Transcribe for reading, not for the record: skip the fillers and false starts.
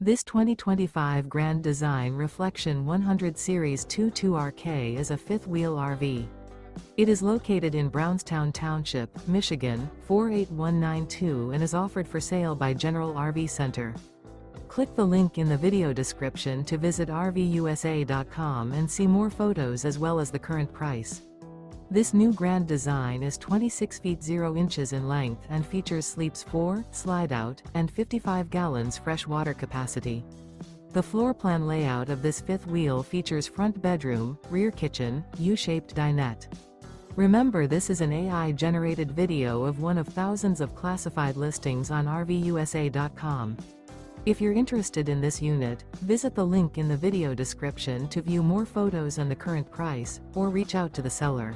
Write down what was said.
This 2025 Grand Design Reflection 100 Series 22RK is a fifth-wheel RV. It is located in Brownstown Township, Michigan, 48192 and is offered for sale by General RV Center. Click the link in the video description to visit RVUSA.com and see more photos as well as the current price. This new Grand Design is 26 feet 0 inches in length and features sleeps 4, slide-out, and 55 gallons fresh water capacity. The floor plan layout of this fifth wheel features front bedroom, rear kitchen, U-shaped dinette. Remember, this is an AI-generated video of one of thousands of classified listings on RVUSA.com. If you're interested in this unit, visit the link in the video description to view more photos and the current price, or reach out to the seller.